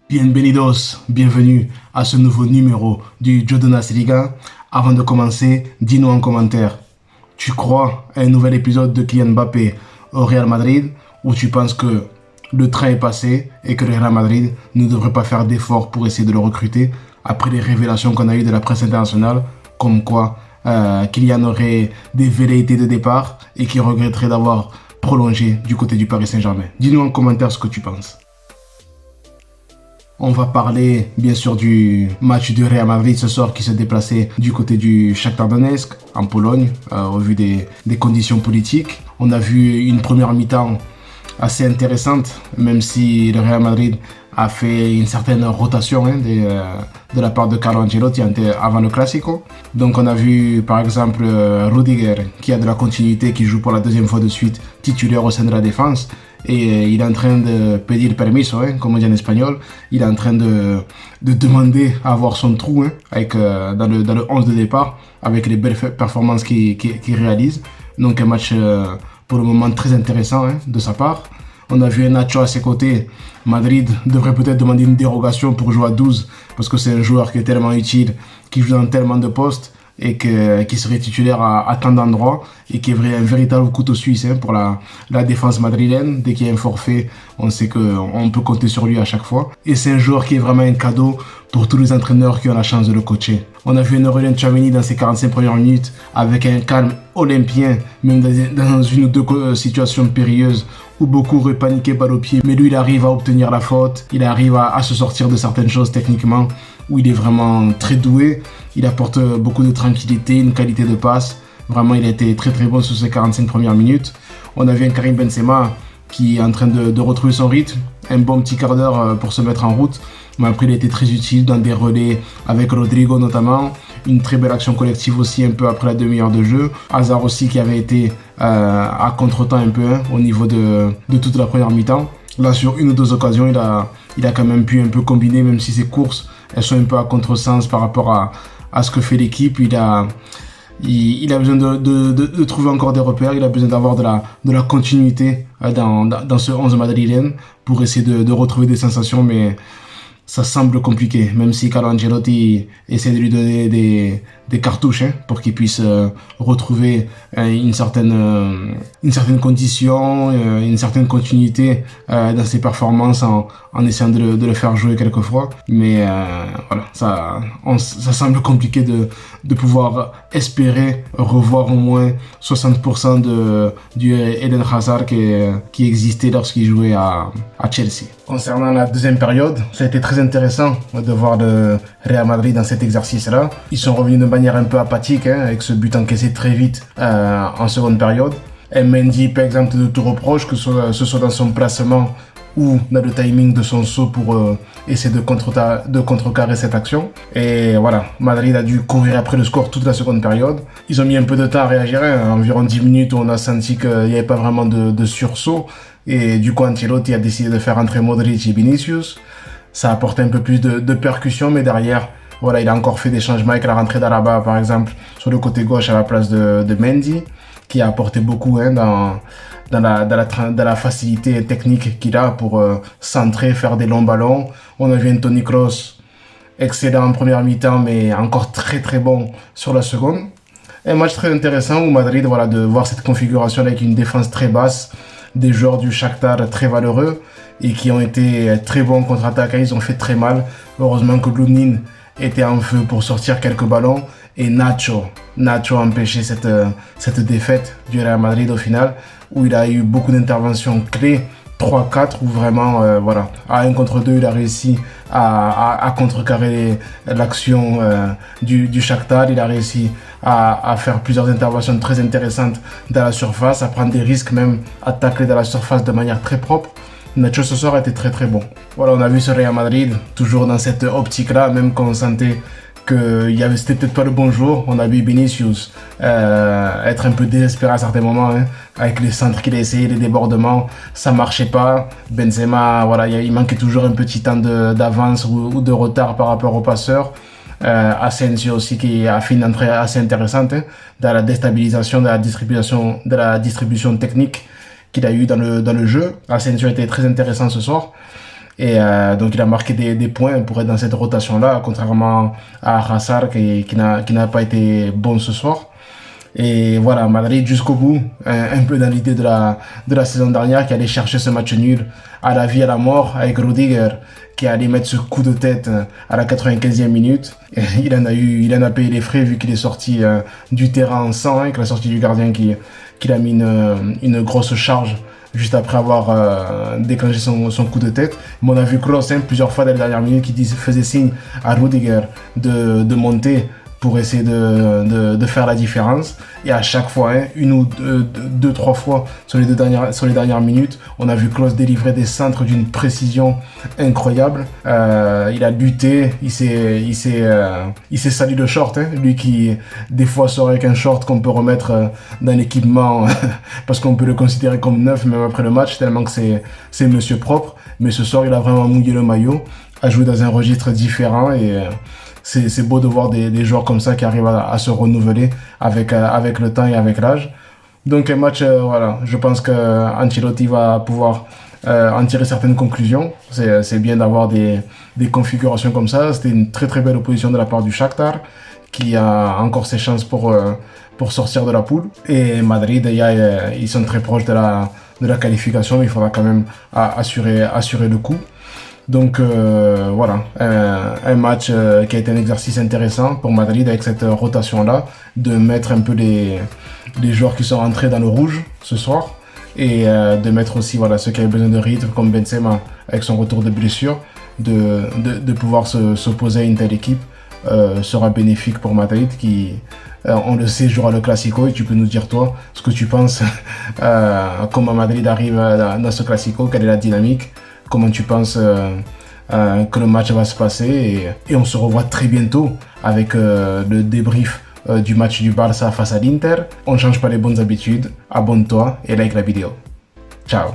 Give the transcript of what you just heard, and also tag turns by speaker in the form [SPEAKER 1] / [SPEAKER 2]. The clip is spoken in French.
[SPEAKER 1] Bienvenidos, bienvenue à ce nouveau numéro du Jodonas Liga. Avant de commencer, dis-nous en commentaire, tu crois à un nouvel épisode de Kylian Mbappé au Real Madrid ou tu penses que le train est passé et que le Real Madrid ne devrait pas faire d'efforts pour essayer de le recruter après les révélations qu'on a eues de la presse internationale comme quoi Kylian aurait des velléités de départ et qu'il regretterait d'avoir prolongé du côté du Paris Saint-Germain. Dis-nous en commentaire ce que tu penses. On va parler bien sûr du match du Real Madrid ce soir qui se déplaçait du côté du Shakhtar Donetsk en Pologne au vu des conditions politiques. On a vu une première mi-temps assez intéressante même si le Real Madrid a fait une certaine rotation de la part de Carlo Ancelotti avant le Classico. Donc on a vu par exemple Rudiger qui a de la continuité, qui joue pour la deuxième fois de suite titulaire au sein de la défense. Et il est en train de pedir permiso, comme on dit en espagnol. Il est en train de demander à avoir son trou avec, dans le 11 de départ, avec les belles performances qu'il réalise. Donc un match pour le moment très intéressant de sa part. On a vu Nacho à ses côtés. Madrid devrait peut-être demander une dérogation pour jouer à 12 parce que c'est un joueur qui est tellement utile, qui joue dans tellement de postes et qui serait titulaire à tant d'endroits et qui est un véritable couteau suisse pour la défense madrilène. Dès qu'il y a un forfait, on sait qu'on peut compter sur lui à chaque fois. Et c'est un joueur qui est vraiment un cadeau pour tous les entraîneurs qui ont la chance de le coacher. On a vu un Aurélien Tchouaméni dans ses 45 premières minutes avec un calme olympien, même dans une ou deux situations périlleuses où beaucoup auraient paniqué balle au pied. Mais lui, il arrive à obtenir la faute, il arrive à se sortir de certaines choses techniquement, où il est vraiment très doué. Il apporte beaucoup de tranquillité, une qualité de passe. Vraiment, il a été très très bon sur ses 45 premières minutes. On a vu un Karim Benzema qui est en train de retrouver son rythme. Un bon petit quart d'heure pour se mettre en route. Mais après, il a été très utile dans des relais avec Rodrigo notamment. Une très belle action collective aussi un peu après la demi-heure de jeu. Hazard aussi qui avait été à contre-temps un peu au niveau de toute la première mi-temps. Là, sur une ou deux occasions, il a quand même pu un peu combiner, même si ses courses, elles sont un peu à contresens par rapport à ce que fait l'équipe. Il a besoin de trouver encore des repères, il a besoin d'avoir de la continuité dans ce 11 madrilène pour essayer de retrouver des sensations, mais ça semble compliqué, même si Carlo Ancelotti essaie de lui donner des cartouches pour qu'il puisse retrouver une certaine condition, une certaine continuité dans ses performances en essayant de le faire jouer quelquefois. Mais voilà, ça semble compliqué de pouvoir espérer revoir au moins 60% du Eden Hazard qui existait lorsqu'il jouait à Chelsea. Concernant la deuxième période, ça a été très intéressant de voir le Real Madrid dans cet exercice-là. Ils sont revenus de manière un peu apathique avec ce but encaissé très vite en seconde période. Et Mendy, par exemple, de tout reproche, que ce soit dans son placement ou dans le timing de son saut pour essayer de contrecarrer cette action. Et voilà, Madrid a dû courir après le score toute la seconde période. Ils ont mis un peu de temps à réagir, environ 10 minutes où on a senti qu'il n'y avait pas vraiment de sursaut. Et du coup, Ancelotti a décidé de faire entrer Modric et Vinicius. Ça a apporté un peu plus de percussion, mais derrière, voilà, il a encore fait des changements avec la rentrée d'Alaba, par exemple, sur le côté gauche à la place de Mendy, qui a apporté beaucoup dans la facilité technique qu'il a pour centrer, faire des longs ballons. On a vu un Toni Kroos excellent en première mi-temps, mais encore très très bon sur la seconde. Un match très intéressant où Madrid, voilà, de voir cette configuration avec une défense très basse, des joueurs du Shakhtar très valeureux et qui ont été très bons contre-attaque. Ils ont fait très mal. Heureusement que Lunin était en feu pour sortir quelques ballons et Nacho a empêché cette défaite du Real Madrid au final, où il a eu beaucoup d'interventions clés, 3-4, où vraiment, voilà, à 1 contre 2, il a réussi à contrecarrer l'action du Shakhtar. Il a réussi à faire plusieurs interventions très intéressantes dans la surface, à prendre des risques même, à tacler dans la surface de manière très propre. Nacho ce soir a été très très bon. Voilà, on a vu ce Real Madrid, toujours dans cette optique-là, même quand on sentait c'était peut-être pas le bon jour. On a vu Vinicius être un peu désespéré à certains moments, avec les centres qu'il a essayé, les débordements, ça marchait pas. Benzema, voilà, il manquait toujours un petit temps d'avance ou de retard par rapport aux passeurs. Asensio aussi qui a fait une entrée assez intéressante dans la déstabilisation de la distribution technique qu'il a eu dans le jeu. Asensio était très intéressant ce soir. Et donc il a marqué des points pour être dans cette rotation-là, contrairement à Hazard qui n'a pas été bon ce soir. Et voilà, Madrid jusqu'au bout, un peu dans l'idée de la saison dernière, qui allait chercher ce match nul à la vie, à la mort, avec Rudiger, qui allait mettre ce coup de tête à la 95e minute. Et il en a payé les frais vu qu'il est sorti du terrain en sang, avec la sortie du gardien qui a mis une grosse charge juste après avoir déclenché son coup de tête. Mais on a vu Kroos plusieurs fois dans les dernières minutes qui faisait signe à Rudiger de monter pour essayer de faire la différence. Et à chaque fois, une ou deux, trois fois sur les dernières minutes, on a vu Klose délivrer des centres d'une précision incroyable. Il a lutté, il s'est sali le short, lui qui des fois sort avec un short qu'on peut remettre dans l'équipement parce qu'on peut le considérer comme neuf même après le match tellement que c'est monsieur propre. Mais ce soir, il a vraiment mouillé le maillot, a joué dans un registre différent et c'est beau de voir des joueurs comme ça qui arrivent à se renouveler avec le temps et avec l'âge. Donc un match, voilà, je pense que Ancelotti va pouvoir en tirer certaines conclusions. C'est bien d'avoir des configurations comme ça. C'était une très très belle opposition de la part du Shakhtar qui a encore ses chances pour sortir de la poule. Et Madrid, ils sont très proches de la qualification, mais il faudra quand même assurer le coup. Donc voilà, un match qui a été un exercice intéressant pour Madrid avec cette rotation-là, de mettre un peu les joueurs qui sont rentrés dans le rouge ce soir et de mettre aussi voilà, ceux qui avaient besoin de rythme comme Benzema avec son retour de blessure, de pouvoir s'opposer à une telle équipe sera bénéfique pour Madrid qui, on le sait, jouera le Classico. Et tu peux nous dire toi ce que tu penses, comment Madrid arrive dans ce Classico, quelle est la dynamique, comment tu penses que le match va se passer et on se revoit très bientôt avec le débrief du match du Barça face à l'Inter. On ne change pas les bonnes habitudes, abonne-toi et like la vidéo. Ciao.